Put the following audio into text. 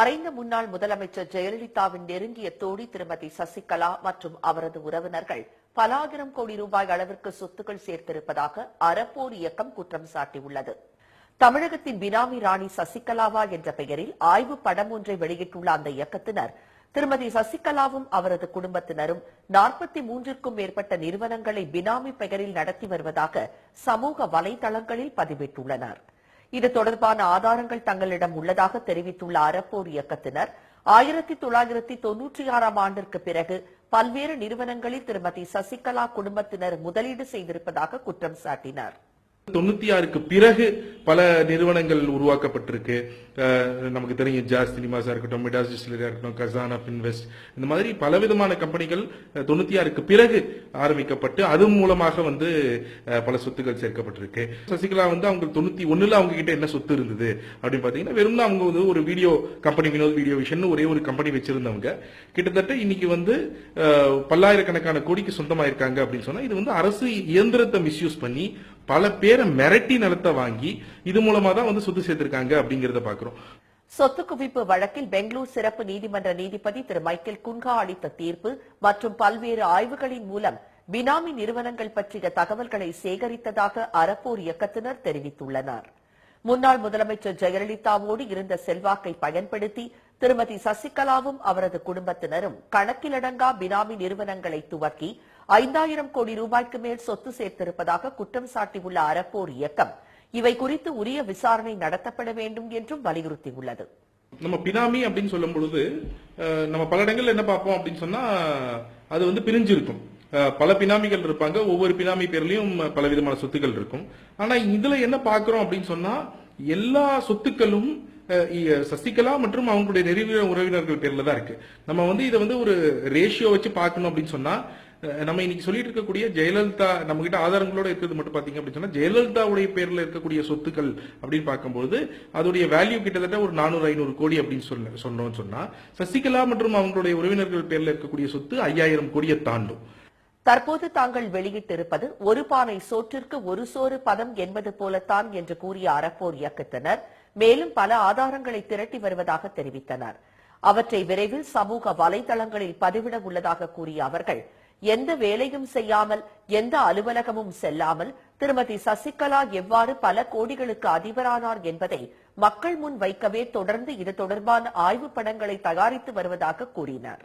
மறைந்த முன்னாள் முதலமைச்சர் ஜெயலலிதாவின் நெருங்கிய தோழி திருமதி சசிகலா மற்றும் அவரது உறவினர்கள் பல ஆயிரம் கோடி ரூபாய் அளவிற்கு சொத்துக்கள் சேர்த்திருப்பதாக அறப்போர் இயக்கம் குற்றம் சாட்டியுள்ளது. தமிழகத்தின் பினாமி ராணி சசிகலாவா என்ற பெயரில் ஆய்வு படம் ஒன்றை வெளியிட்டுள்ள அந்த இயக்கத்தினர் திருமதி சசிகலாவும் அவரது குடும்பத்தினரும் 43க்கும் மேற்பட்ட நிறுவனங்களை பினாமி பெயரில் நடத்தி வருவதாக சமூக வலைதளங்களில் பதிவிட்டுள்ளனர். இது தொடர்பான ஆதாரங்கள் தங்களிடம் உள்ளதாக தெரிவித்துள்ள அறப்போர் இயக்கத்தினர் 1996ஆம் ஆண்டிற்கு பிறகு பல்வேறு நிறுவனங்களில் திருமதி சசிகலா குடும்பத்தினர் முதலீடு செய்திருப்பதாக குற்றம் சாட்டினர். 96க்கு பிறகு பல நிறுவனங்கள் உருவாக்கப்பட்டிருக்கு. நமக்கு தெரியும் ஜாஸ் சினிமாஸா இருக்கட்டும், மிடாஸ் டிஸ்டிலரியா இருக்கட்டும், கசானா இன்வெஸ்ட், இந்த மாதிரி பலவிதமான கம்பெனிகள் 96க்கு பிறகு ஆரம்பிக்கப்பட்டு அது மூலமாக பல சொத்துக்கள் சேர்க்கப்பட்டிருக்கு. சசிகலா அவங்க 91ல அவங்க கிட்ட என்ன சொத்து இருந்தது அப்படின்னு பாத்தீங்கன்னா, வெறும் அவங்க ஒரு video company, Vinod video vision ஒரே ஒரு கம்பெனி வச்சிருந்தவங்க கிட்டத்தட்ட இன்னைக்கு பல்லாயிரக்கணக்கான கோடிக்கு சொந்தமாயிருக்காங்க அப்படின்னு சொன்னா, இது அரசு இயந்திரத்தை மிஸ்யூஸ் பண்ணி பல பேரை மிரட்டி நிலத்தை வாங்கி இது மூலமா தான் சொத்து சேர்த்திருக்காங்க அப்படிங்கறத பாக்குறோம். சொத்து குவிப்பு வழக்கில் பெங்களூர் சிறப்பு நீதிமன்ற நீதிபதி திரு மைக்கேல் குன்ஹா அளித்த தீர்ப்பு மற்றும் பல்வேறு ஆய்வுகளின் மூலம் பினாமி நிறுவனங்கள் பற்றிய தகவல்களை சேகரித்ததாக அறப்போர் இயக்கத்தினர் தெரிவித்துள்ளனர். முன்னாள் முதலமைச்சர் ஜெயலலிதாவோடு இருந்த செல்வாக்கை பயன்படுத்தி திருமதி சசிகலாவும் அவரது குடும்பத்தினரும் கணக்கிலடங்கா பினாமி நிறுவனங்களை துவக்கி 5000 கோடி ரூபாய்க்கு மேல் சொத்து சேர்த்திருப்பதாக குற்றம் சாட்டியுள்ள அறப்போர் இயக்கம் இவை குறித்து உரிய விசாரணை நடத்தப்பட வேண்டும் என்றும் வலியுறுத்தியுள்ளது. நம்ம பினாமி அப்படின்னு சொல்லும் பொழுது நம்ம பல இடங்கள்ல என்ன பார்ப்போம் அப்படின்னு சொன்னா, அது பிரிஞ்சிருக்கும். பல பினாமிகள் இருப்பாங்க, ஒவ்வொரு பினாமி பேர்லயும் பல விதமான சொத்துக்கள் இருக்கும். ஆனா இதுல என்ன பாக்குறோம் அப்படின்னு சொன்னா, எல்லா சொத்துக்களும் சசிகலா மற்றும் அவங்களுடைய நெருங்கிய உறவினர்கள் பேர்ல தான் இருக்கு. நம்ம இதை ஒரு ரேஷியோ வச்சு பார்க்கணும் அப்படின்னு சொன்னா, நம்ம இன்னைக்கு சொல்லிட்டு இருக்கக்கூடிய ஜெயலலிதா நம்ம கிட்ட ஆதாரங்களோட இருக்கிறது மட்டும் பாத்தீங்க அப்படின்னு சொன்னா, ஜெயலலிதாவுடைய பேர்ல இருக்கக்கூடிய சொத்துக்கள் அப்படின்னு பார்க்கும்போது அதோடைய வேல்யூ கிட்டத்தட்ட ஒரு 400-500 கோடி அப்படின்னு சொன்னோம்னு சொன்னா, சசிகலா மற்றும் அவங்களுடைய உறவினர்கள் பேர்ல இருக்கக்கூடிய சொத்து 5000 கோடியை தாண்டும். தற்போது தாங்கள் வெளியிட்டிருப்பது ஒரு பானை சோற்றிற்கு ஒரு சோறு பதம் என்பது போலத்தான் என்று கூறிய அறப்போர் இயக்கத்தினர் மேலும் பல ஆதாரங்களை திரட்டி வருவதாக தெரிவித்தனர். அவற்றை விரைவில் சமூக வலைதளங்களில் பதிவிட உள்ளதாக கூறிய அவர்கள், எந்த வேலையும் செய்யாமல் எந்த அலுவலகமும் செல்லாமல் திருமதி சசிகலா எவ்வாறு பல கோடிகளுக்கு அதிபரானார் என்பதை மக்கள் முன் வைக்கவே தொடர்ந்து இது தொடர்பான ஆய்வு படங்களை தயாரித்து வருவதாக கூறினர்.